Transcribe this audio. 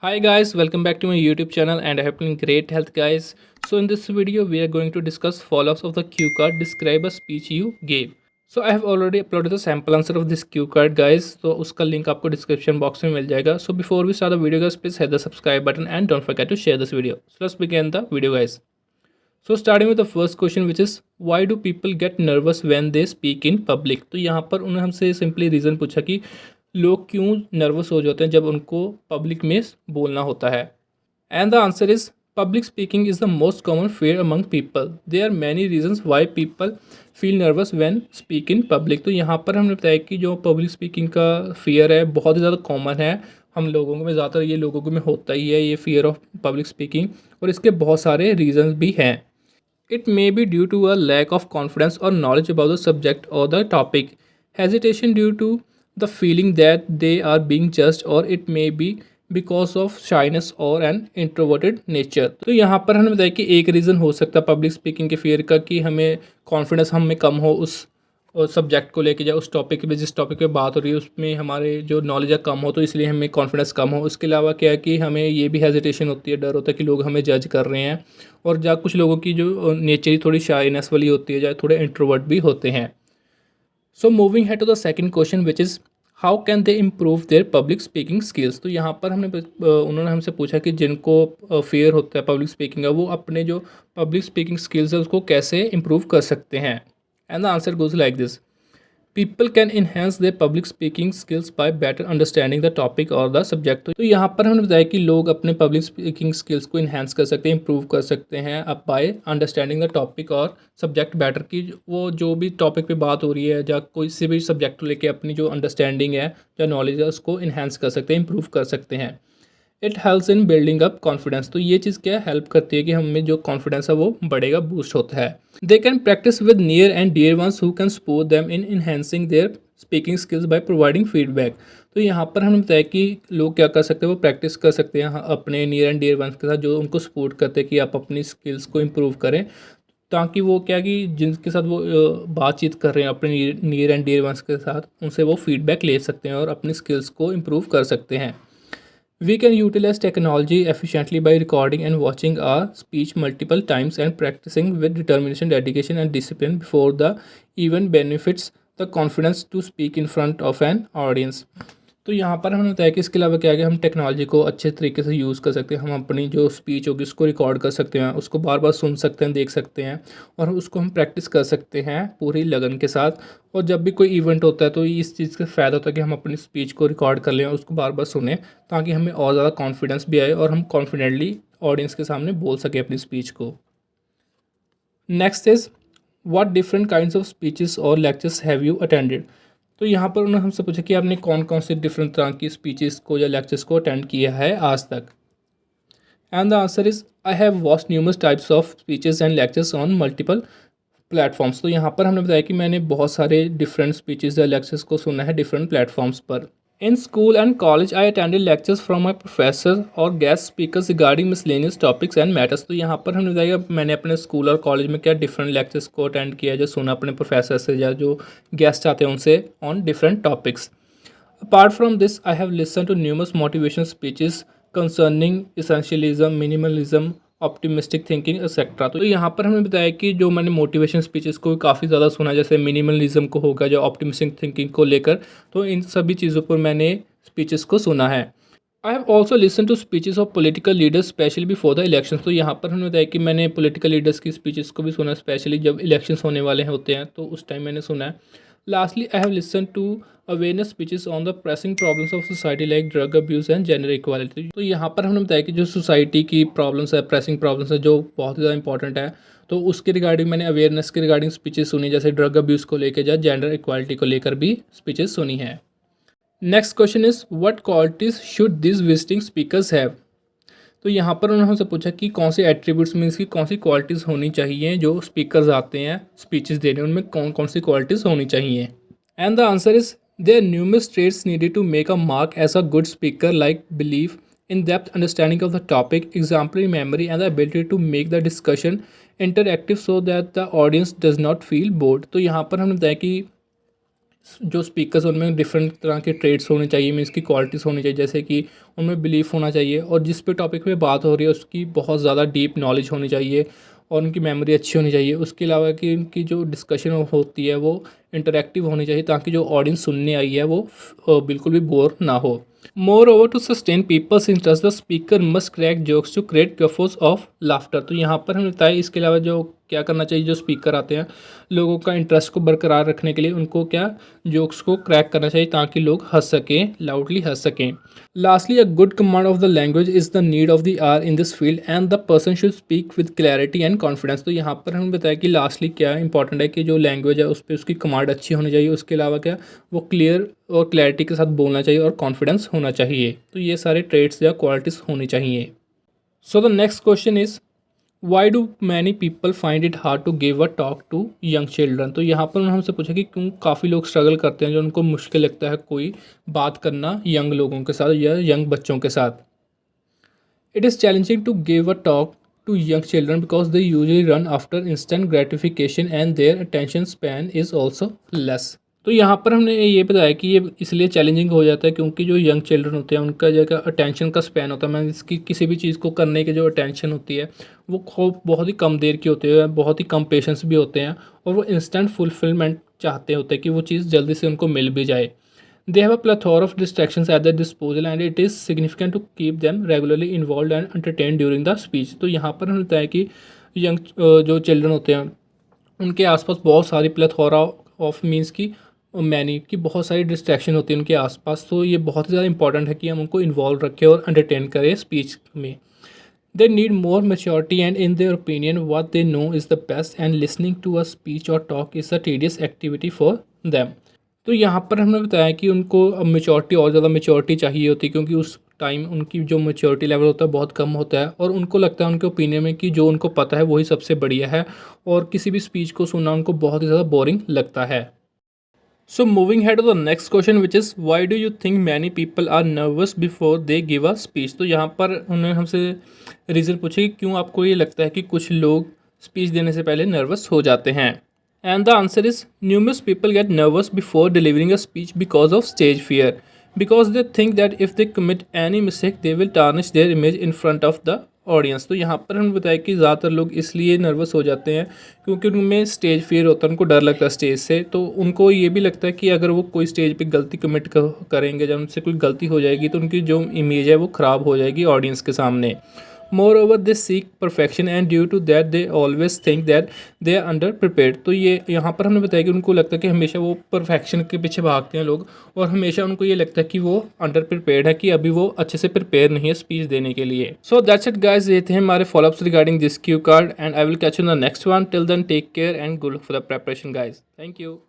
Hi guys, welcome back to my YouTube channel and I hope you're in great health guys. So in this video we are going to discuss follow-ups of the cue card. Describe a speech you gave. So I have already uploaded the sample answer of this cue card guys. So उसका link आपको description box में मिल जाएगा. So before we start the video guys, please hit the subscribe button and don't forget to share this video. So let's begin the video guys. So starting with the first question which is why do people get nervous when they speak in public. तो यहाँ पर उन्होंने हमसे simply reason पूछा कि लोग क्यों nervous हो जाते हैं जब उनको पब्लिक में बोलना होता है. And the answer is public speaking is the most common fear among people. There are many reasons why people feel nervous when speak in public. तो यहाँ पर हमने बताया कि जो पब्लिक स्पीकिंग का फियर है बहुत ज़्यादा कॉमन है हम लोगों में, ज़्यादातर ये लोगों में होता ही है ये फियर ऑफ पब्लिक स्पीकिंग, और इसके बहुत सारे रीजंस भी हैं. It may be due to a lack of confidence or knowledge about the subject or the topic, hesitation due to the feeling that they are being judged, or it may be because of shyness or an introverted nature. तो यहाँ पर हमने बताया कि एक reason हो सकता है पब्लिक स्पीकिंग के फियर का कि हमें कॉन्फिडेंस हम में कम हो उस सब्जेक्ट को लेके, या उस टॉपिक पे जिस टॉपिक पे बात हो रही है उसमें हमारे जो नॉलेज है कम हो तो इसलिए हमें कॉन्फिडेंस कम हो. उसके अलावा क्या है कि हमें ये भी हेजिटेशन होती है, डर होता है कि लोग हमें जज कर रहे हैं, और जहाँ कुछ लोगों की जो नेचर ही थोड़ी शाइनेस वाली होती है, या थोड़े इंट्रोवर्ट भी होते हैं. So moving ahead to the second question which is how can they improve their public speaking skills. तो यहाँ पर उन्होंने हमसे पूछा कि जिनको फेयर होता है पब्लिक स्पीकिंग का वो अपने जो पब्लिक स्पीकिंग स्किल्स है उसको कैसे इम्प्रूव कर सकते हैं. And the answer goes like this. People can enhance their public speaking skills by better understanding the topic और द सब्जेक्ट. तो यहाँ पर हमने बताया कि लोग अपने पब्लिक स्पीकिंग स्किल्स को इन्हेंस कर सकते हैं, इंप्रूव कर सकते हैं अब बाय अंडरस्टैंडिंग द टॉपिक और सब्जेक्ट बेटर, की वो जो भी टॉपिक पे बात हो रही है या कोई से भी सब्जेक्ट को लेके अपनी जो अंडरस्टैंडिंग है या नॉलेज है उसको इन्हेंस कर सकते हैं, इंप्रूव कर सकते हैं. It helps in building up confidence. तो ये चीज़ क्या हेल्प करती है कि हमें जो कॉन्फिडेंस है वो बढ़ेगा, बूस्ट होता है. They can practice with near and dear ones who can support them in enhancing their speaking skills by providing feedback. तो यहाँ पर हमने बताया कि लोग क्या कर सकते हैं, वो प्रैक्टिस कर सकते हैं अपने नियर एंड डियर वंस के साथ जो उनको सपोर्ट करते हैं कि आप अपनी स्किल्स को इम्प्रूव करें, ताकि वो क्या कि जिनके साथ वो बातचीत कर रहे हैं अपने नियर एंड डियर वंस के साथ उनसे वो फीडबैक ले सकते हैं और अपनी स्किल्स को इम्प्रूव कर सकते हैं. We can utilize technology efficiently by recording and watching our speech multiple times and practicing with determination, dedication, and discipline before the event benefits the confidence to speak in front of an audience. तो यहाँ पर हमने बताया कि इसके अलावा क्या है कि हम टेक्नोलॉजी को अच्छे तरीके से यूज़ कर सकते हैं. हम अपनी जो स्पीच होगी उसको रिकॉर्ड कर सकते हैं, उसको बार बार सुन सकते हैं, देख सकते हैं, और उसको हम प्रैक्टिस कर सकते हैं पूरी लगन के साथ. और जब भी कोई इवेंट होता है तो इस चीज़ का फ़ायदा होता है कि हम अपनी स्पीच को रिकॉर्ड कर लें और उसको बार बार सुने, ताकि हमें और ज़्यादा कॉन्फिडेंस भी आए और हम कॉन्फिडेंटली ऑडियंस के सामने बोल सकें अपनी स्पीच को. Next is what different kinds of speeches और लेक्चर्स हैव यू अटेंडेड. तो यहाँ पर उन्होंने हमसे पूछा कि आपने कौन कौन से डिफरेंट तरह की स्पीचेस को या लेक्चर्स को अटेंड किया है आज तक. And the answer is I have watched numerous types of speeches and lectures on multiple platforms. तो यहाँ पर हमने बताया कि मैंने बहुत सारे डिफरेंट स्पीचेस या लेक्चर्स को सुना है डिफरेंट प्लेटफॉर्म्स पर. In school and college I attended lectures from my professor और guest speakers regarding miscellaneous topics and matters. तो यहाँ पर हमने बताया कि मैंने अपने स्कूल और कॉलेज में क्या डिफरेंट लेक्चर्स को अटेंड किया, जो सुना अपने प्रोफेसर से या जो गेस्ट आते हैं उनसे on different topics. Apart from this I have listen to numerous motivational speeches concerning essentialism, minimalism, optimistic thinking etcetera. तो यहाँ पर हमने बताया कि जो मैंने मोटिवेशन स्पीचेस को काफ़ी ज़्यादा सुना, जैसे मिनिमलिज्म को होगा, जो ऑप्टिमिस्टिक थिंकिंग को लेकर, तो इन सभी चीज़ों पर मैंने स्पीचेस को सुना है. I have also listen to speeches of political leaders specially before the election. तो यहाँ पर हमने बताया कि मैंने पॉलिटिकल लीडर्स की स्पीचेस को भी सुना, स्पेशली जब इलेक्शंस होने वाले होते हैं तो उस टाइम मैंने सुना है. Lastly I have listen to awareness speeches on the pressing problems of society like drug abuse and gender equality. तो यहाँ पर हमने बताया कि जो सोसाइटी की प्रॉब्लम्स है, प्रेसिंग प्रॉब्लम्स है जो बहुत ज़्यादा इंपॉर्टेंट है, तो उसके रिगार्डिंग मैंने अवेयरनेस के रिगार्डिंग स्पीचेस सुनी, जैसे ड्रग अब्यूज़ को लेकर या जेंडर इक्वालिटी को लेकर भी स्पीचेस सुनी है. Next question is what qualities should this visiting speakers have. तो यहाँ पर उन्होंने हमसे पूछा कि कौन से एट्रीब्यूट्स मीन्स की कौन सी क्वालिटीज़ होनी चाहिए जो स्पीकर्स आते हैं स्पीचेस देने, उनमें कौन कौन सी क्वालिटीज़ होनी चाहिए. And the answer is there numerous traits needed to make a mark as a good speaker like belief, in-depth understanding of the topic, exemplary memory, and the ability to make the discussion interactive so that the audience does not feel bored. तो यहाँ पर हमने बताया कि जो speakers उनमें different तरह के ट्रेड्स होने चाहिए, मीन्स की क्वालिटीज़ होनी चाहिए, जैसे कि उनमें बिलीफ होना चाहिए और जिस पे टॉपिक पे बात हो रही है उसकी बहुत ज़्यादा डीप नॉलेज होनी चाहिए और उनकी मेमोरी अच्छी होनी चाहिए। उसके अलावा कि उनकी जो डिस्कशन होती है वो इंटरेक्टिव होनी चाहिए, ताकि जो ऑडियंस सुनने आई है वो बिल्कुल भी बोर ना हो। Moreover to sustain people's interest the speaker must crack jokes to create guffaws of laughter. तो यहाँ पर हमें बताया इसके अलावा जो क्या करना चाहिए, जो स्पीकर आते हैं लोगों का इंटरेस्ट को बरकरार रखने के लिए उनको क्या जोक्स को क्रैक करना चाहिए ताकि लोग हंस सकें, लाउडली हंस सकें। Lastly, a good command of the language is the need of the hour in this field and the person should speak with clarity and confidence. तो यहाँ पर हमें बताया कि लास्टली क्या इंपॉर्टेंट है कि जो लैंग्वेज है उस पर उसकी कमांड अच्छी होनी चाहिए, उसके अलावा क्या वो क्लियर और क्लैरिटी के साथ बोलना चाहिए और कॉन्फिडेंस होना चाहिए। तो ये सारे ट्रेड्स या क्वालिटीज़ होनी चाहिए। So the next question is why do many people find it hard to give a talk to young children. तो यहाँ पर उन्होंने हमसे पूछा कि क्यों काफ़ी लोग स्ट्रगल करते हैं, जो उनको मुश्किल लगता है कोई बात करना यंग लोगों के साथ या यंग बच्चों के साथ। It is challenging to give a talk to young children because they usually run after instant gratification and their attention span is also less. तो यहाँ पर हमने ये बताया कि ये इसलिए चैलेंजिंग हो जाता है क्योंकि जो यंग चिल्ड्रन होते हैं उनका जगह अटेंशन का स्पैन होता है, मैं इसकी किसी भी चीज़ को करने की जो अटेंशन होती है वो खूब बहुत ही कम देर की होती है, बहुत ही कम पेशेंस भी होते हैं और वो इंस्टेंट फुलफिलमेंट चाहते होते हैं कि वो चीज़ जल्दी से उनको मिल भी जाए। They have a plethora of distractions at their disposal and it is significant to keep them regularly involved and entertained during the speech। तो यहाँ पर होता है कि यंग जो चिल्ड्रन होते हैं उनके आसपास बहुत सारी प्लेथोरा ऑफ मीन्स की मैनी की बहुत सारी डिस्ट्रैक्शन होती है उनके आसपास। तो ये बहुत ज़्यादा इंपॉर्टेंट है कि हम उनको इन्वॉल्व रखें और एंटरटेन करें स्पीच में। They need more maturity and in their opinion what they know is the best and listening to a speech और talk is a tedious activity for them. तो यहाँ पर हमने बताया कि उनको अब मेच्योरिटी और ज़्यादा मेच्योरिटी चाहिए होती है क्योंकि उस टाइम उनकी जो मेच्योरिटी लेवल होता है बहुत कम होता है और उनको लगता है उनके ओपिनियन में कि जो उनको पता है वही सबसे बढ़िया है और किसी भी स्पीच को सुनना उनको बहुत ही ज़्यादा बोरिंग लगता है। So moving ahead to the next question which is why do you think many people are nervous before they give a speech. तो यहाँ पर उन्होंने हमसे रीज़न पूछे कि क्यों आपको ये लगता है कि कुछ लोग स्पीच देने से पहले नर्वस हो जाते हैं। And the answer is numerous people get nervous before delivering a speech because of stage fear. Because they think that if they commit any mistake, they will tarnish their image in front of the audience. तो यहाँ पर हम बताया कि ज़्यादातर लोग इसलिए nervous हो जाते हैं क्योंकि उनमें स्टेज फियर होता है, उनको डर लगता है स्टेज से। तो उनको ये भी लगता है कि अगर वो कोई स्टेज पे गलती कमिट करेंगे, जब उनसे कोई गलती हो जाएगी तो उनकी जो इमेज है वो ख़राब हो जाएगी ऑडियंस के सामने। Moreover, they seek perfection and due to that they always think that they are under prepared। तो ये यहाँ पर हमने बताया कि उनको लगता है कि हमेशा वो परफेक्शन के पीछे भागते हैं लोग और हमेशा उनको ये लगता है कि वो अंडर प्रिपेयर्ड है, कि अभी वो अच्छे से प्रिपेयर नहीं है स्पीच देने के लिए। सो दैट्स इट गाइस, ये थे हमारे follow ups regarding this cue card and I will catch you in the next one. Till then take care and good for the preparation guys. Thank you.